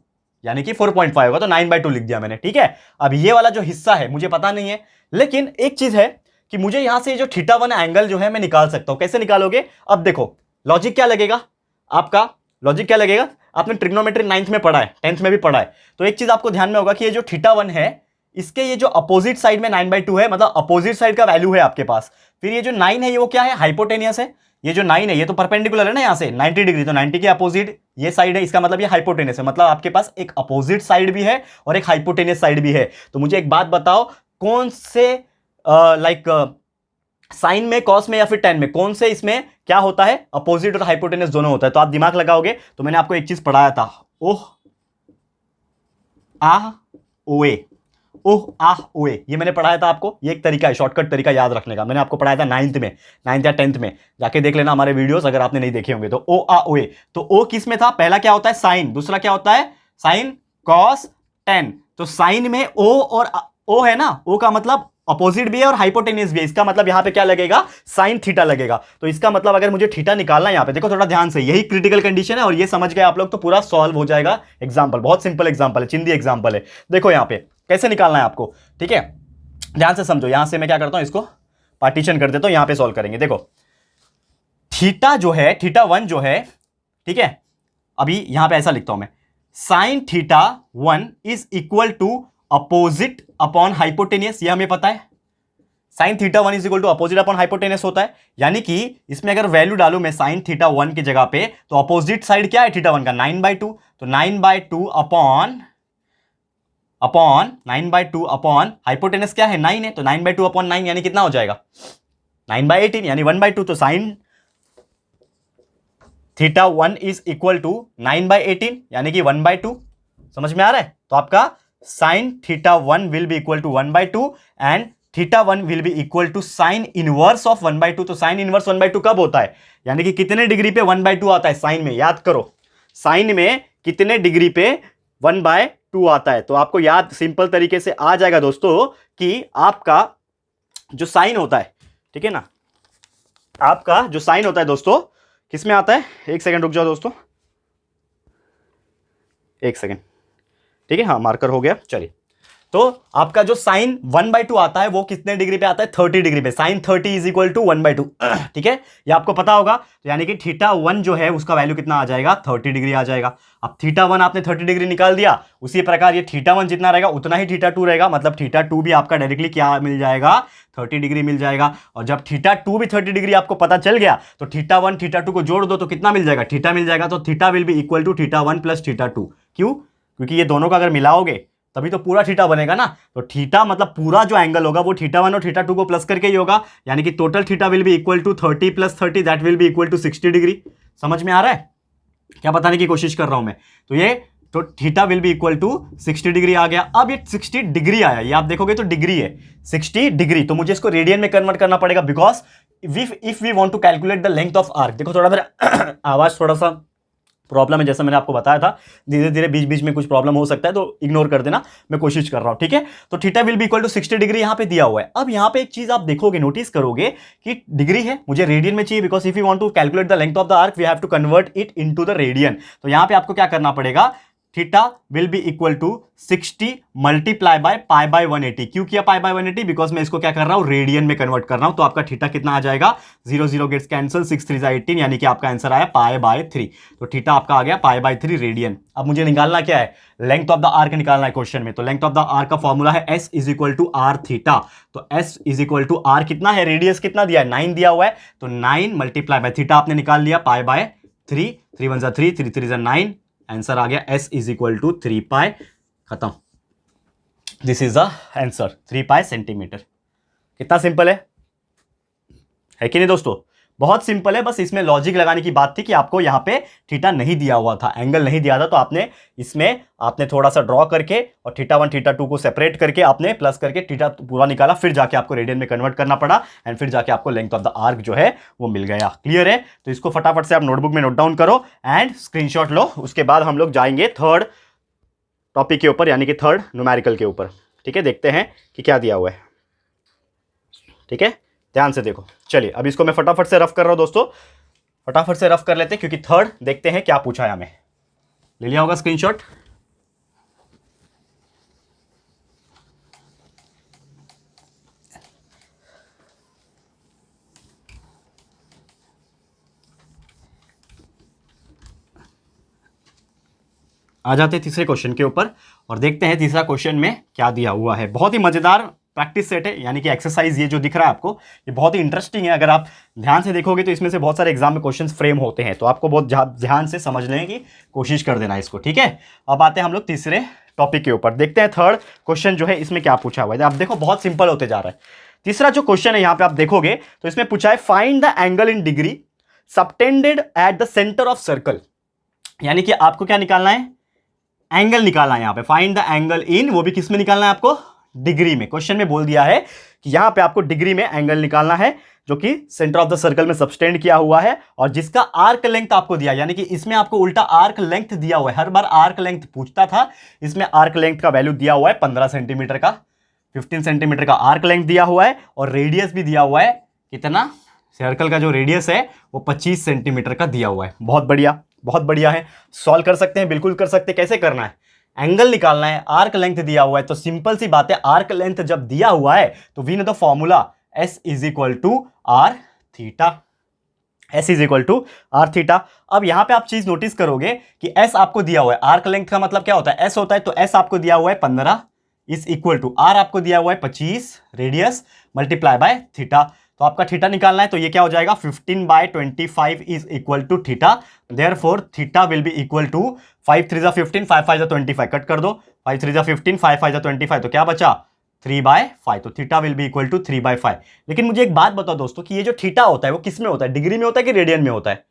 यानी कि 4.5 होगा। तो 9/2 लिख दिया मैंने, ठीक है। अब ये वाला जो हिस्सा है मुझे पता नहीं है, लेकिन एक चीज है कि मुझे यहां से जो θ1 एंगल जो है मैं निकाल सकता हूं। कैसे निकालोगे, अब देखो लॉजिक क्या लगेगा आपका, लॉजिक क्या लगेगा, आपने ट्रिग्नोमेट्री 9th में पढ़ा है, 10th में भी पढ़ा है। तो एक चीज आपको ध्यान में होगा कि ये जो θ1 है, इसके ये जो अपोजिट साइड में 9/2 है, मतलब अपोजिट साइड का वैल्यू है आपके पास। फिर ये जो 9 है ये वो क्या है, हाइपोटेनियस है। ये जो 9 है ये तो परपेंडिकुलर है ना यहाँ से 90 डिग्री, तो 90 के अपोजिट ये साइड है, इसका मतलब ये हाइपोटेनियस है। मतलब आपके पास एक अपोजिट साइड भी है और एक हाइपोटेनियस साइड भी है। तो मुझे एक बात बताओ, कौन से साइन में, कॉस में या फिर टेन में, कौन से इसमें क्या होता है, अपोजिट और हाइपोटेनस दोनों होता है। तो आप दिमाग लगाओगे तो मैंने आपको एक चीज पढ़ाया था, ओह आह ओए, ओह आह ओए, ये मैंने पढ़ाया था आपको। ये एक तरीका है, शॉर्टकट तरीका याद रखने का, मैंने आपको पढ़ाया था 9th या 10th में, जाके देख लेना हमारे वीडियोस अगर आपने नहीं देखे होंगे तो। ओ आ ओए, तो ओ किस में था, पहला क्या होता है साइन, दूसरा क्या होता है साइन कॉस टेन। तो साइन में ओ और ओ है ना, ओ का मतलब अपोजिट भी है और हाइपोटेनियस भी है। इसका मतलब यहां पे क्या लगेगा, साइन थीटा लगेगा। तो इसका मतलब अगर मुझे थीटा निकालना है यहां पे, देखो थोड़ा ध्यान से, यही क्रिटिकल कंडीशन है और ये समझ गए आप लोग तो पूरा सॉल्व हो जाएगा। एग्जांपल बहुत सिंपल एग्जांपल है, चिंदी एग्जांपल है। देखो यहां पे कैसे निकालना है आपको, ठीक है, ध्यान से समझो। यहां से मैं क्या करता हूं, इसको पार्टीशन कर देता हूं, यहां पे सॉल्व करेंगे। देखो थीटा जो है, θ1 जो है, ठीक है, अभी यहां पे ऐसा लिखता हूं मैं, sine θ1 is equal to opposite upon hypotenuse, ये हमें पता है। Sine theta one is equal to opposite upon hypotenuse होता है, यानी कि इसमें अगर वैल्यू डालू मैं साइन थीटा वन की जगह पे, तो अपोजिट साइड क्या है थीटा वन का 9/2, तो 9/2 अपॉन 9/2 अपॉन हाइपोटेनस क्या है 9 है, तो 9/2 अपॉन 9 यानी कितना हो जाएगा 9/18 यानी 1/2, तो sine theta one is equal to 9/18 यानी कि 1/2। समझ में आ रहा है? तो आपका sine theta one will be equal to 1/2 and theta one will be equal to sine inverse of 1/2। तो साइन इनवर्स 1/2 कब होता है, यानी कि कितने डिग्री पे 1/2 आता है साइन में, याद करो साइन में कितने डिग्री पे 1/2 आता है। तो आपको याद सिंपल तरीके से आ जाएगा दोस्तों कि आपका जो साइन होता है, ठीक है ना, आपका जो साइन होता है दोस्तों किस में आता है, एक सेकंड रुक जाओ दोस्तों, एक सेकंड, ठीक है, हाँ मार्कर हो गया। चलिए, तो आपका जो साइन 1/2 आता है वो कितने डिग्री पे आता है 30 डिग्री पे, साइन 30 इज इक्वल टू 1/2, ठीक है, ये आपको पता होगा। तो यानी कि थीटा वन जो है उसका वैल्यू कितना आ जाएगा 30 डिग्री आ जाएगा। अब थीटा वन आपने 30 डिग्री निकाल दिया, उसी प्रकार ये थीटा वन जितना रहेगा उतना ही थीटा टू रहेगा, मतलब थीटा टू भी आपका डायरेक्टली क्या मिल जाएगा 30 डिग्री मिल जाएगा। और जब थीटा टू भी 30 डिग्री आपको पता चल गया, तो थीटा वन थीटा टू को जोड़ दो तो कितना मिल जाएगा थीटा मिल जाएगा। तो theta will be equal to theta one plus theta two. क्यों? क्योंकि ये दोनों का अगर मिलाओगे तभी तो पूरा थीटा बनेगा ना। तो थीटा मतलब पूरा जो एंगल होगा वो थीटा वन और थीटा टू को प्लस करके ही होगा, यानी कि total theta will be equal to 30 plus 30 that will be equal to 60 degree. समझ में आ रहा है? क्या बताने की कोशिश कर रहा हूं मैं? तो ये तो theta will be equal to 60 degree आ गया। अब ये 60 डिग्री आया, ये आप देखोगे तो डिग्री है 60 डिग्री, तो मुझे इसको रेडियन में कन्वर्ट करना पड़ेगा, because if we want to calculate the length of arc. देखो थोड़ा मेरा आवाज थोड़ा सा प्रॉब्लम है, जैसा मैंने आपको बताया था, धीरे धीरे बीच बीच में कुछ प्रॉब्लम हो सकता है, तो इग्नोर कर देना, मैं कोशिश कर रहा हूं, ठीक है। तो theta will be equal to 60 degree यहां पे दिया हुआ है। अब यहां पे एक चीज आप देखोगे, नोटिस करोगे कि डिग्री है, मुझे रेडियन में चाहिए, because if you want to calculate the length of the arc we have to convert it into the radian. तो यहां पे आपको क्या करना पड़ेगा, theta will be equal to 60 multiply by pi by 180। क्यों किया पाई बाय 180? बिकॉज मैं इसको क्या कर रहा हूं रेडियन में कन्वर्ट कर रहा हूं। तो आपका थीटा कितना आ जाएगा 0 0 गेट्स कैंसिल, 6 3 18, यानी कि आपका आंसर आया पाई बाय 3। तो थीटा आपका आ गया पाई बाय 3 रेडियन। अब मुझे निकालना क्या है, लेंथ ऑफ द आर्क निकालना है क्वेश्चन में। तो लेंथ ऑफ द आर्क का फॉर्मूला है s is equal to R theta. तो s is equal to R कितना है, रेडियस कितना दिया है 9 दिया हुआ है, तो 9 मल्टीप्लाई बाय थीटा आपने निकाल लिया पाई बाय 3, 3 1 3, 3 3 9, आंसर आ गया s इज इक्वल टू 3 पाई, खत्म। This is the answer 3 pi centimetre. कितना सिंपल है कि नहीं दोस्तों? बहुत सिंपल है, बस इसमें लॉजिक लगाने की बात थी कि आपको यहाँ पे थीटा नहीं दिया हुआ था, एंगल नहीं दिया था, तो आपने इसमें थोड़ा सा ड्रॉ करके और थीटा वन थीटा टू को सेपरेट करके आपने प्लस करके थीटा पूरा निकाला, फिर जाके आपको रेडियन में कन्वर्ट करना पड़ा एंड फिर जाके आपको लेंथ ऑफ द आर्क जो है वो मिल गया। क्लियर है? तो इसको फटाफट से आप नोटबुक में नोट डाउन करो एंड स्क्रीनशॉट लो। उसके बाद हम लोग जाएंगे थर्ड टॉपिक के ऊपर, यानी कि थर्ड न्यूमेरिकल के ऊपर, ठीक है। देखते हैं कि क्या दिया हुआ है, ठीक है, ध्यान से देखो। चलिए अब इसको मैं फटाफट से रफ कर रहा हूं दोस्तों, फटाफट से रफ कर लेते हैं, क्योंकि थर्ड देखते हैं क्या पूछा है हमें। ले लिया होगा स्क्रीनशॉट? आ जाते हैं तीसरे क्वेश्चन के ऊपर और देखते हैं तीसरा क्वेश्चन में क्या दिया हुआ है। बहुत ही मजेदार प्रैक्टिस सेट है, यानी कि एक्सरसाइज ये जो दिख रहा है आपको, ये बहुत ही इंटरेस्टिंग है। अगर आप ध्यान से देखोगे तो इसमें से बहुत सारे एग्जाम में क्वेश्चंस फ्रेम होते हैं, तो आपको बहुत ध्यान से समझने की कोशिश कर देना इसको, ठीक है। अब आते हैं हम लोग तीसरे टॉपिक के ऊपर, देखते हैं थर्ड क्वेश्चन जो है इसमें क्या पूछा हुआ है। आप देखो बहुत सिंपल होते जा रहा है। तीसरा जो क्वेश्चन है यहाँ पे आप देखोगे तो इसमें पूछा है find the angle in degree subtended at the centre of circle, यानी कि आपको क्या निकालना है, एंगल निकालना है। यहाँ पे फाइंड द एंगल इन, वो भी किस में निकालना है आपको, डिग्री में। क्वेश्चन में बोल दिया है कि यहां पे आपको डिग्री में एंगल निकालना है जो कि सेंटर ऑफ द सर्कल में सबटेंड किया हुआ है और जिसका आर्क लेंथ आपको दिया, यानी कि इसमें आपको उल्टा आर्क लेंथ दिया हुआ है। हर बार आर्क लेंथ पूछता था, इसमें आर्क लेंथ का वैल्यू दिया हुआ है 15 सेंटीमीटर का, 15 सेंटीमीटर का आर्क लेंथ दिया हुआ है और रेडियस भी दिया हुआ है कितना, सर्कल का जो रेडियस है वो 25 सेंटीमीटर का दिया हुआ है। बहुत बढ़िया, बहुत बढ़िया है, सॉल्व कर सकते हैं, बिल्कुल कर सकते हैं। कैसे करना है, एंगल निकालना है, आर्क लेंथ दिया हुआ है, तो सिंपल सी बात है, आर्क लेंथ जब दिया हुआ है तो we know the formula S is equal to R theta, S is equal to R theta. अब यहां पे आप चीज नोटिस करोगे कि S आपको दिया हुआ है, आर्क लेंथ का मतलब क्या होता है, S होता है, तो S आपको दिया हुआ है 15, इज इक्वल टू, आर आपको दिया हुआ है 25 रेडियस मल्टीप्लाई बाय थीटा। तो आपका थीटा निकालना है, तो ये क्या हो जाएगा 15/25 is equal to theta. Therefore theta will be equal to 5 3 15, 5 5 25, cut कर दो, 5 3 15, 5 5 25, तो क्या बचा 3/5। तो theta will be equal to 3/5। लेकिन मुझे एक बात बताओ दोस्तों कि ये जो थीटा होता है वो किस में होता है, डिग्री में होता है कि रेडियन में होता है?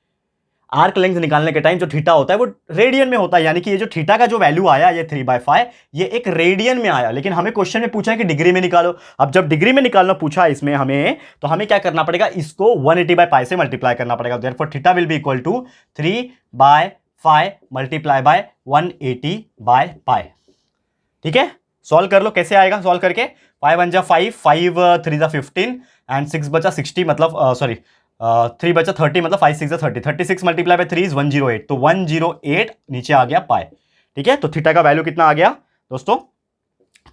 आर्क लेंथ निकालने के टाइम जो थीटा होता है वो रेडियन में होता है, यानी कि ये जो थीटा का जो वैल्यू आया ये 3/5 ये एक रेडियन में आया। लेकिन हमें क्वेश्चन में पूछा है कि डिग्री में निकालो। अब जब डिग्री में निकालना पूछा है इसमें हमें, तो हमें क्या करना पड़ेगा, इसको 180/π से मल्टीप्लाई करना पड़ेगा। Therefore theta will be equal to 3/5 multiply by 180/π। ठीक है, सॉल्व कर लो। कैसे आएगा सॉल्व करके, 5 1 5, 5 3 15 एंड 6 बचा 60, मतलब सॉरी 3 बचा 30, मतलब 5 6 30, 36 मल्टीप्लाई बाय 3 इज 108। तो 108 नीचे आ गया पाई। ठीक है, तो थीटा का वैल्यू कितना आ गया दोस्तों,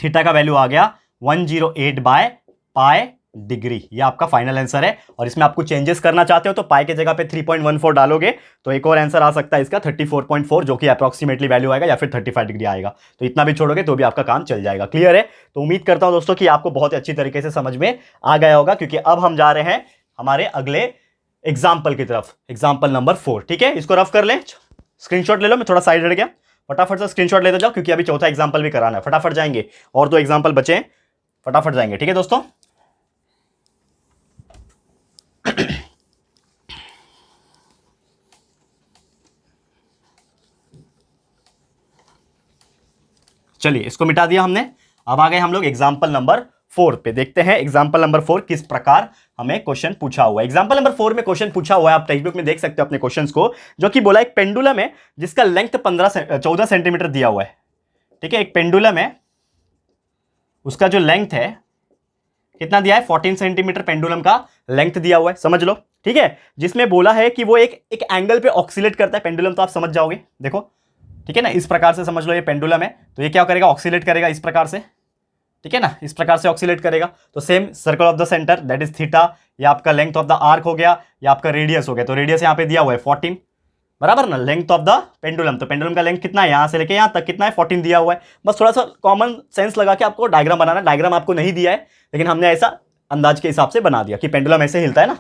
थीटा का वैल्यू आ गया 108/π डिग्री। ये आपका फाइनल आंसर है। और इसमें आपको चेंजेस करना चाहते हो तो पाई के जगह पे 3.14 डालोगे तो एक और आंसर आ सकता है इसका 34.4, जो कि अप्रोक्सीमेटली वैल्यू आएगा, या फिर 35 डिग्री आएगा। तो इतना भी छोड़ोगे तो भी आपका काम चल जाएगा। क्लियर है? तो उम्मीद करता हूं दोस्तों कि आपको बहुत ही अच्छी तरीके से समझ में आ गया होगा, क्योंकि अब हम जा रहे हैं हमारे अगले एग्जाम्पल की तरफ, एग्जाम्पल नंबर 4। ठीक है, इसको रफ कर लें, स्क्रीनशॉट ले लो। मैं थोड़ा साइड हट गया, फटाफट से स्क्रीनशॉट लेते जाओ, क्योंकि अभी चौथा एग्जाम्पल भी कराना है। फटाफट जाएंगे, और 2 एग्जाम्पल बचे हैं, फटाफट जाएंगे। ठीक है दोस्तों, चलिए इसको मिटा दिया हमने। अब आ गए हम लोग एग्जाम्पल नंबर 4 पे। देखते हैं एग्जाम्पल नंबर 4 किस प्रकार हमें क्वेश्चन पूछा हुआ है। एग्जाम्पल नंबर 4 में क्वेश्चन पूछा हुआ है, आप टेक्स्ट बुक में देख सकते हो अपने क्वेश्चंस को, जो कि बोला एक पेंडुलम है जिसका लेंथ 14 सेंटीमीटर दिया हुआ है। ठीक है, एक पेंडुलम है, उसका जो लेंथ है कितना दिया है, 14 सेंटीमीटर पेंडुलम का लेंथ दिया हुआ है, समझ लो। ठीक है, जिसमें बोला है कि वो एक एंगल पे ऑक्सीलेट करता है पेंडुलम, तो आप समझ जाओगे, देखो। ठीक है ना, इस प्रकार से समझ लो, ये पेंडुलम है तो ये क्या करेगा, ऑक्सीलेट करेगा इस प्रकार से। ठीक है ना, इस प्रकार से ऑक्सीलेट करेगा। तो same circle of the centre that is theta, ये आपका लेंथ ऑफ द आर्क हो गया, ये आपका रेडियस हो गया। तो रेडियस यहाँ पे दिया हुआ है 14, बराबर ना, लेंथ ऑफ द पेंडुलम। तो पेंडुलम का लेंथ कितना है, यहां से लेके यहां तक कितना है, 14 दिया हुआ है। बस थोड़ा सा कॉमन सेंस लगा के आपको डायग्राम बनाना। डायग्राम आपको नहीं दिया है, लेकिन हमने ऐसा अंदाज के हिसाब से बना दिया कि पेंडुलम ऐसे हिलता है ना।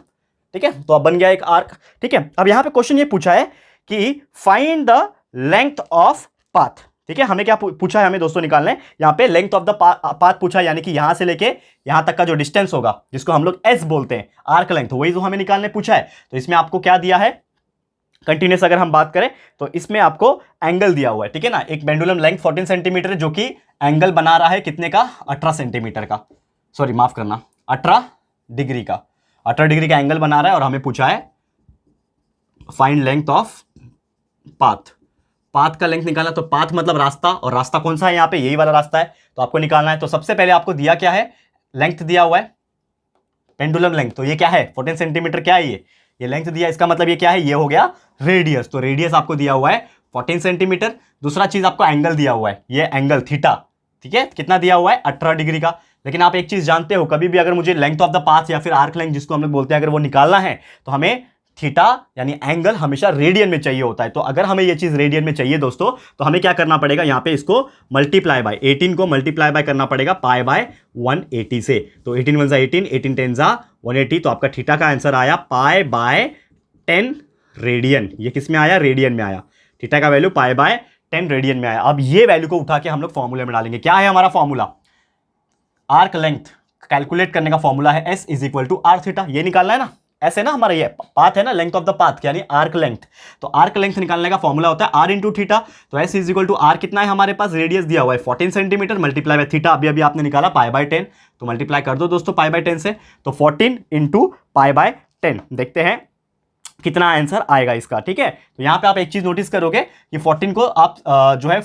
ठीक है, तो अब बन गया एक आर्क। ठीक है, अब यहां पे क्वेश्चन ये पूछा है कि find the length of path. ठीक है, हमें क्या पूछा है, हमें दोस्तों निकालना है यहाँ पे लेंथ ऑफ द पाथ पूछा है, यानी कि यहां से लेके यहां तक का जो डिस्टेंस होगा, जिसको हम लोग एस बोलते हैं, आर्क लेंथ, वही जो हमें निकालने पूछा है। तो इसमें आपको क्या दिया है, कंटिन्यूस अगर हम बात करें तो इसमें आपको एंगल दिया हुआ है। ठीक है ना, एक पेंडुलम लेंथ 14 सेंटीमीटर है, जो कि एंगल बना रहा है कितने का, 18 सेंटीमीटर का, सॉरी माफ करना 18 डिग्री का, 18 डिग्री का एंगल बना रहा है। और हमें पूछा है find length of path. Path का लेंथ निकालना, तो पाथ मतलब रास्ता, और रास्ता कौन सा है यहाँ पे, यही वाला रास्ता है, तो आपको निकालना है। तो सबसे पहले आपको दिया क्या है, लेंथ दिया हुआ है पेंडुलम लेंथ, तो ये क्या है 14 सेंटीमीटर, क्या है ये लेंथ दिया, इसका मतलब ये क्या है, ये हो गया रेडियस। तो रेडियस आपको दिया हुआ है 14 सेंटीमीटर। दूसरा चीज आपको एंगल दिया हुआ है, ये एंगल थीटा। ठीक है, कितना दिया हुआ है, 18 डिग्री का। लेकिन आप एक चीज जानते हो, कभी भी अगर मुझे लेंथ ऑफ द पाथ या फिर आर्क लेंथ जिसको हम लोग बोलते हैं, अगर वो निकालना है तो हमें थीटा यानी एंगल हमेशा रेडियन में चाहिए होता है। तो अगर हमें ये चीज रेडियन में चाहिए दोस्तों, तो हमें क्या करना पड़ेगा, यहाँ पे इसको मल्टीप्लाई बाय 18 को मल्टीप्लाई बाय करना पड़ेगा पाई बाय 180 से। तो 18 1 18, 18 10 180, तो आपका थीटा का आंसर आया पाई बाय 10 रेडियन। ये किस में आया, रेडियन में आया। थीटा का वैल्यू पाई बाय 10 रेडियन में आया। अब ये वैल्यू को उठा के हम लोग फॉर्मूले में डालेंगे। क्या है हमारा फॉर्मूला, आर्क लेंथ कैलकुलेट करने का फॉर्मूला है S is equal to R theta. ये निकालना है ना, ऐसे ना, हमारा ये पाथ है ना, लेंथ ऑफ द पाथ यानी आर्क लेंथ। तो आर्क लेंथ निकालने का फॉर्मूला होता है आर इंटू थीटा। तो S is equal to R कितना है हमारे पास, रेडियस दिया हुआ है 14 सेंटीमीटर, मल्टीप्लाई बाय थीटा अभी अभी आपने निकाला पाई बाय 10, तो मल्टीप्लाई कर दो दोस्तों पाई बाय 10 से। तो 14 इंटू पाई बाय 10, देखते हैं कितना आंसर आएगा इसका। ठीक है, तो यहां पे आप एक चीज नोटिस करोगे कि 14 को आप जो है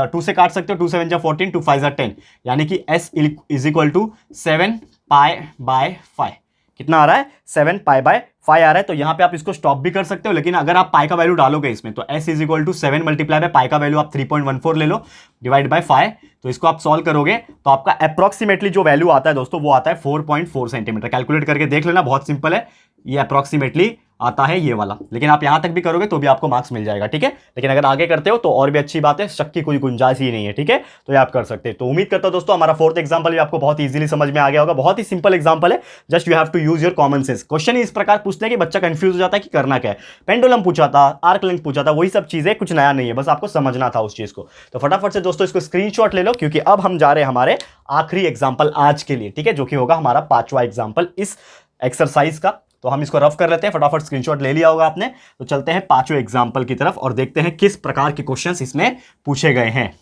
2 से काट सकते हो, 2 7 जा 14, 2 5 जा 10, यानी कि s is equal to 7 pi by 5। कितना आ रहा है, 7 पाई बाय 5 आ रहा है। तो यहां पे आप इसको स्टॉप भी कर सकते हो, लेकिन अगर आप पाई का वैल्यू डालोगे इसमें, तो s is equal to 7 multiply by pi का वैल्यू आप 3.14 ले लो, डिवाइड बाय 5। तो इसको आप सॉल्व करोगे तो आपका अप्रोक्सीमेटली जो वैल्यू आता है दोस्तों, वो आता है 4.4 सेंटीमीटर। कैलकुलेट करके देख लेना, बहुत सिंपल है, ये अप्रोक्सीमेटली आता है ये वाला, लेकिन आप यहां तक भी करोगे तो भी आपको मार्क्स मिल जाएगा, ठीक है। लेकिन अगर आगे करते हो तो और भी अच्छी बात है, शक की कोई गुंजाइश ही नहीं है, ठीक है। तो ये आप कर सकते हैं। तो उम्मीद करता हूं दोस्तों हमारा फोर्थ एग्जांपल भी आपको बहुत इजीली समझ में आ गया होगा। बहुत ही सिंपल एग्जांपल है, just you have to use your common sense. Question इस प्रकार पूछते हैं कि बच्चा कंफ्यूज हो जाता है कि करना क्या है। पेंडुलम पूछा था, आर्क लेंथ पूछा था, वही सब चीजें, कुछ नया नहीं है, बस आपको समझना था उस चीज को। तो फटाफट से दोस्तों इसको स्क्रीनशॉट ले लो, क्योंकि अब हम जा रहे हैं हमारे आखिरी एग्जांपल आज के लिए, ठीक है, जो कि होगा हमारा 5वां एग्जांपल इस एक्सरसाइज का। तो हम इसको रफ कर लेते हैं, फटाफट स्क्रीनशॉट ले लिया होगा आपने। तो चलते हैं 5वें एग्जांपल की तरफ और देखते हैं किस प्रकार के क्वेश्चंस इसमें पूछे गए हैं।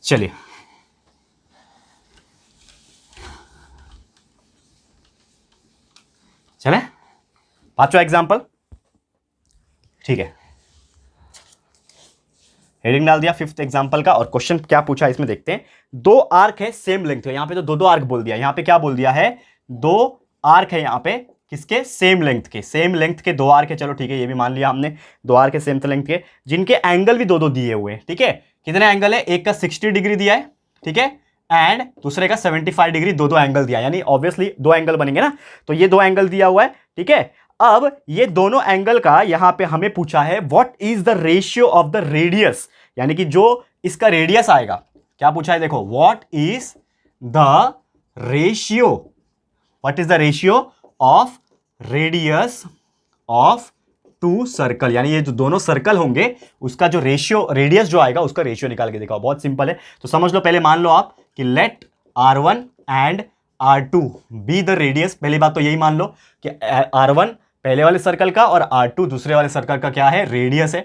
चलिए, चले 5वां एग्जांपल, ठीक है। हेडिंग डाल दिया 5th एग्जांपल का, और क्वेश्चन क्या पूछा इसमें देखते हैं। दो आर्क है सेम लेंथ है, यहां पे तो दो आर्क बोल दिया, यहां पे क्या बोल दिया है, दो आर्क है यहां पे, किसके, सेम लेंथ के, सेम लेंथ के दो आर्क है। चलो ठीक है, ये भी मान लिया हमने, दो आर्क है सेम लेंथ के, जिनके एंगल भी दो दो दिए हुए हैं, ठीक है। कितने एंगल है, एक का 60 डिग्री दिया है, ठीक है, एंड दूसरे का 75 डिग्री, दो दो एंगल दिया, यानी ऑब्वियसली दो एंगल बनेंगे ना। तो ये दो एंगल दिया हुआ है, ठीक है। अब ये दोनों एंगल का यहां पे हमें पूछा है what is the ratio of the radius, यानी कि जो इसका रेडियस आएगा, क्या पूछा है देखो, what is the ratio, what is the ratio of radius of two circle, यानी ये जो दोनों सर्कल होंगे उसका जो रेशियो, रेडियस जो आएगा उसका रेशियो निकाल के दिखाओ। बहुत सिंपल है, तो समझ लो, पहले मान लो आप कि let R1 and R2 be the radius. पहली बात तो यही मान लो कि R1 पहले वाले सर्कल का और R2 दूसरे वाले सर्कल का क्या है, रेडियस है,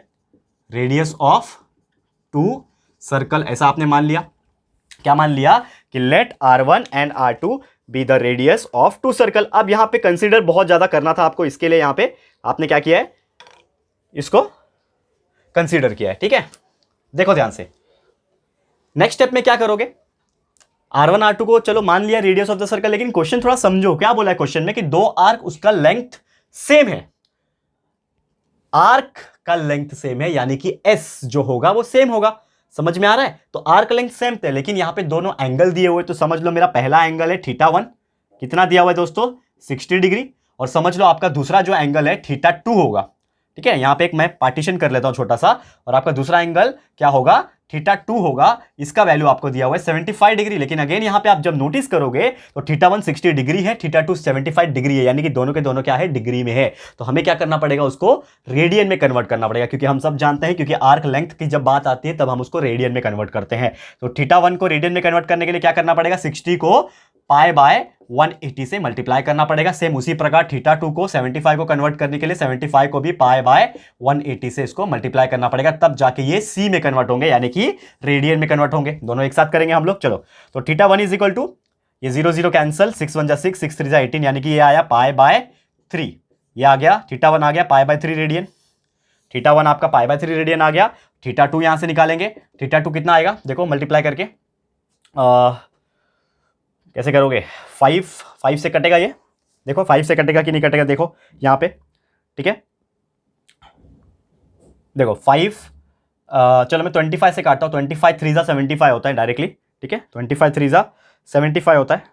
रेडियस ऑफ टू सर्कल, ऐसा आपने मान लिया। क्या मान लिया कि let R1 and R2 be the radius of two circle. अब यहां पे कंसीडर बहुत ज्यादा करना था आपको, इसके लिए यहां पे आपने क्या किया है, इसको कंसीडर किया है, ठीक है। देखो ध्यान से, नेक्स्ट स्टेप में क्या करोगे, R1 R2 को चलो मान लिया रेडियस ऑफ द सर्कल, लेकिन क्वेश्चन थोड़ा समझो, क्या बोला है क्वेश्चन में कि दो आर्क, उसका लेंथ सेम है, आर्क का लेंथ सेम है, यानी कि एस जो होगा वो सेम होगा। समझ में आ रहा है, तो आर्क लेंथ सेम थे, लेकिन यहां पे दोनों एंगल दिए हुए, तो समझ लो मेरा पहला एंगल है θ1, कितना दिया हुआ है दोस्तों, 60 डिग्री, और समझ लो आपका दूसरा जो एंगल है θ2 होगा, ठीक है। यहां पे एक मैं पार्टीशन कर लेता हूं छोटा सा, और आपका दूसरा एंगल क्या होगा, θ2 होगा, इसका वैल्यू आपको दिया हुआ है 75 डिग्री। लेकिन अगेन यहां पे आप जब नोटिस करोगे तो θ1 60 डिग्री है, θ2 75 डिग्री है, यानी कि दोनों के दोनों क्या है, डिग्री में है। तो हमें क्या करना पड़ेगा, उसको रेडियन में कन्वर्ट करना पड़ेगा, क्योंकि हम सब जानते हैं, क्योंकि आर्क लेंथ की जब बात आती है तब हम उसको रेडियन में कन्वर्ट करते हैं। तो θ1 को रेडियन में कन्वर्ट करने के लिए क्या करना पड़ेगा, 60 को पाई बाय 180 से मल्टीप्लाई करना पड़ेगा। सेम उसी प्रकार θ2 को 75 को कन्वर्ट करने के लिए 75 को भी पाई बाय 180 से इसको मल्टीप्लाई करना पड़ेगा, तब जाके ये सी में कन्वर्ट होंगे, यानी कि रेडियन में कन्वर्ट होंगे। दोनों एक साथ करेंगे हम लोग, चलो। तो θ1 इज इक्वल टू, ये 0 0 कैंसल, 6 1 जा 6, 6 3 जा 18, यानी कि ये आया पाई बाय 3, ये आ गया θ1 आ गया पाई बाय 3 रेडियन, θ1 आपका पाई बाय 3 रेडियन आ गया। θ2 यहां से निकालेंगे, θ2 कितना आएगा देखो, मल्टीप्लाई करके कैसे करोगे, 5 से कटेगा, ये देखो 5 से कटेगा कि नहीं कटेगा, देखो यहां पे, ठीक है। देखो 5, चलो मैं 25 से काटता हूं, 25 3 जा 75 होता है डायरेक्टली, ठीक है, 25 3 जा 75 होता है,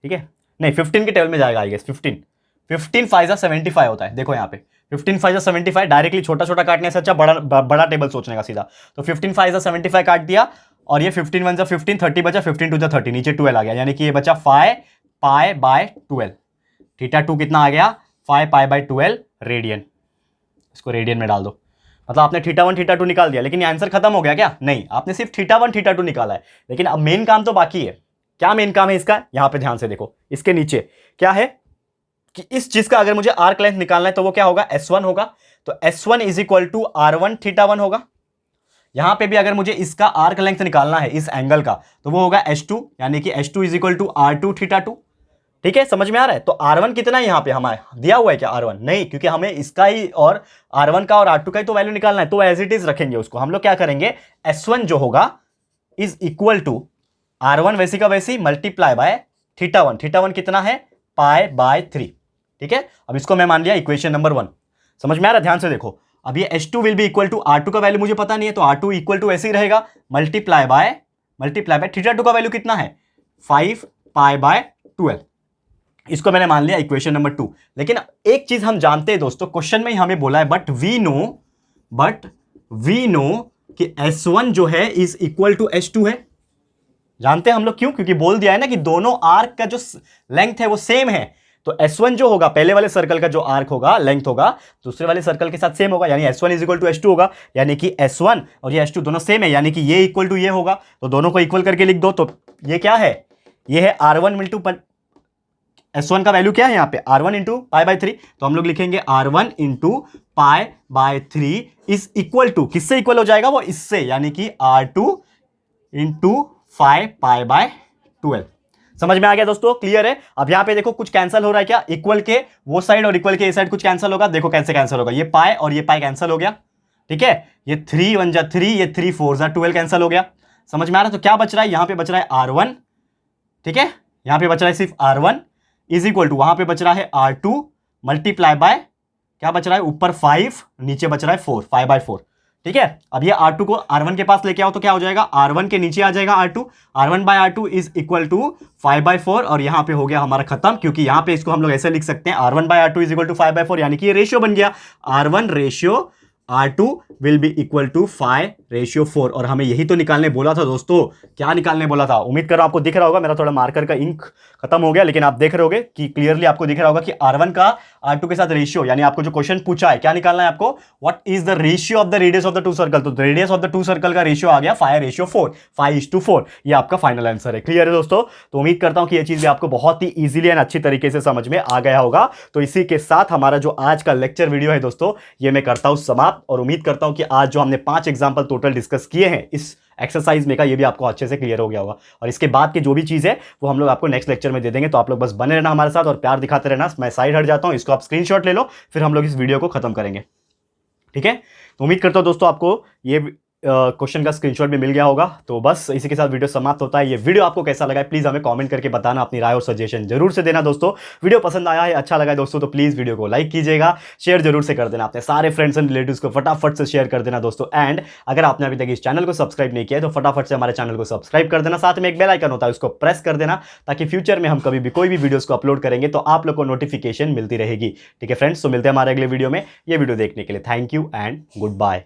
ठीक है, नहीं 15 के टेबल में जाएगा आई गेस, 15 5 जा 75 होता है। देखो यहाँ पे 15 5 जा 75, डायरेक्टली छोटा छोटा काटने से अच्छा बड़ा टेबल सोचने का सीधा। तो 15 5 जा 75 काट दिया, और ये 15 1 जा 15, 30 बचा, 15 2 जा 30, नीचे 12 आ गया, यानी कि ये बचा 5 पाई बाय 12। θ2 कितना आ गया, 5 पाई बाय 12 रेडियन। इसको रेडियन में डाल दो, मतलब आपने θ1 θ2 निकाल दिया, लेकिन ये आंसर खत्म हो गया क्या, नहीं, आपने सिर्फ θ1 θ2 निकाला है। लेकिन अब मेन काम तो बाकी है। क्या मेन काम है इसका, यहां पे ध्यान से देखो, इसके नीचे क्या है कि इस चीज का अगर मुझे आर्क लेंथ निकालना है तो वो क्या होगा, S1 होगा। तो S1 is equal to R1 θ1 होगा। यहां पे भी अगर मुझे इसका आर्क लेंथ निकालना है इस एंगल का, तो वो होगा S2, यानी कि S2 is equal to R2 θ2। ठीक है, समझ में आ रहा है। तो R1 कितना है यहां पे हमारे दिया हुआ है क्या, R1 नहीं, क्योंकि हमें इसका ही और R1 का और R2 का ही तो वैल्यू निकालना है। तो एज इट इज रखेंगे उसको, हम लोग क्या करेंगे, S1 जो होगा इज इक्वल टू R1 वैसी का वैसी मल्टीप्लाई बाय θ1। θ1 कितना है, पाई बाय 3। ठीक है, अब इसको मैं मान लिया इक्वेशन नंबर 1। समझ में आ रहा है, ध्यान से देखो। अब ये S2 will be equal to R2 का वैल्यू मुझे पता नहीं है, तो R2 इक्वल टू ऐसे ही रहेगा मल्टीप्लाई बाय θ2 का वैल्यू कितना है, 5 पाई बाय 12। इसको मैंने मान लिया इक्वेशन नंबर 2। लेकिन एक चीज हम जानते हैं दोस्तों, क्वेश्चन में ही हमें बोला है बट वी नो कि S1 जो है इज इक्वल टू S2 है। जानते हैं हम लोग क्यों? क्योंकि बोल दिया है ना कि दोनों आर्क का जो लेंथ है वो सेम है। तो S1 जो होगा पहले वाले सर्कल का जो आर्क होगा, लेंथ होगा, दूसरे वाले सर्कल के साथ सेम होगा, यानी S1 is equal to S2 होगा। यानी कि S1 और ये S2 दोनों सेम है, यानी कि ये इक्वल टू ये होगा। तो दोनों को इक्वल करके लिख दो। तो ये क्या है? ये है R1 इंटू S1 का वैल्यू क्या है यहाँ पे? R1 into pi by 3। तो हम लोग लिखेंगे R1 into pi by 3 is equal to, किससे इक्वल हो जाएगा वो? इससे, यानी कि R2 इंटू 5 पाई बाय 12। समझ में आ गया दोस्तों? क्लियर है? अब यहां पे देखो कुछ कैंसिल हो रहा है क्या? इक्वल के वो साइड और इक्वल के ये साइड कुछ कैंसिल होगा। देखो कैसे कैंसिल होगा, ये पाई और ये पाई कैंसिल हो गया, ठीक है। ये 3 1 जा 3, ये 3 4 जा 12 कैंसिल हो गया। समझ में आ रहा है? तो क्या बच रहा है यहां पे? बच रहा है R1, ठीक है। यहां पे बच रहा है सिर्फ R1 इज इक्वल टू, वहां पे बच रहा है R2 मल्टीप्लाई बाय, क्या बच रहा है? ऊपर 5, नीचे बच रहा है 4, 5 बाय 4, ठीक है। अब ये R2 को R1 के पास लेके आओ तो क्या हो जाएगा? R1 के नीचे आ जाएगा R2, R1 by R2 is equal to 5 by 4, और यहां पे हो गया हमारा खत्म। क्योंकि यहां पे इसको हम लोग ऐसे लिख सकते हैं R1 by R2 is equal to 5 by 4, यानी कि ये रेशियो बन गया। R1 ratio R2 will be equal to 5 ratio 4। और हमें यही तो निकालने बोला था दोस्तों। क्या निकालने बोला था? उम्मीद कर रहा हूं आपको दिख रहा होगा। मेरा थोड़ा मार्कर का इंक खत्म हो गया, लेकिन आप देख रहे होगे कि क्लियरली आपको दिख रहा होगा कि R1 का R2 के साथ रेशियो, यानी आपको जो क्वेश्चन पूछा है क्या निकालना है आपको? What is the ratio of the radius of the two circle. तो radius of the two circle का रेशियो आ गया 5 रेशियो 4, 5:4। ये आपका फाइनल आंसर है। क्लियर है दोस्तों? तो उम्मीद करता हूं कि ये चीज भी आपको बहुत ही इजीली एंड अच्छी तरीके से समझ में आ गया होगा। तो इसी के साथ हमारा जो आज का लेक्चर वीडियो है दोस्तों, ये मैं करता हूं समाप्त, और उम्मीद करता हूं कि आज जो हमने 5 एग्जांपल टोटल डिस्कस किए हैं इस एक्सरसाइज में का, ये भी आपको अच्छे से क्लियर हो गया होगा। और इसके बाद की जो भी चीज है वो हम लोग आपको नेक्स्ट लेक्चर में दे देंगे। तो आप लोग बस बने रहना हमारे साथ और प्यार दिखाते रहना। मैं साइड हट जाता हूं, इसको आप स्क्रीनशॉट ले लो, फिर हम लोग इस वीडियो को खत्म करेंगे, ठीक है। तो उम्मीद करता हूं दोस्तों आपको ये क्वेश्चन का स्क्रीनशॉट भी मिल गया होगा। तो बस इसी के साथ वीडियो समाप्त होता है। ये वीडियो आपको कैसा लगा है प्लीज हमें कमेंट करके बताना, अपनी राय और सजेशन जरूर से देना दोस्तों। वीडियो पसंद आया है, अच्छा लगा है दोस्तों, तो प्लीज वीडियो को लाइक कीजिएगा, शेयर जरूर से कर देना, अपने सारे फ्रेंड्स एंड रिलेटिव्स को फटाफट से शेयर कर देना दोस्तों। एंड अगर आपने अभी तक इस चैनल को सब्सक्राइब नहीं किया है तो फटाफट से हमारे चैनल को सब्सक्राइब कर देना। साथ में एक बेल आइकन होता है, उसको प्रेस कर देना, ताकि फ्यूचर में हम कभी भी कोई भी वीडियोस को अपलोड करेंगे तो आप लोग को नोटिफिकेशन मिलती रहेगी, ठीक है फ्रेंड्स। तो मिलते हैं हमारे अगले वीडियो में। ये वीडियो देखने के लिए thank you and good bye.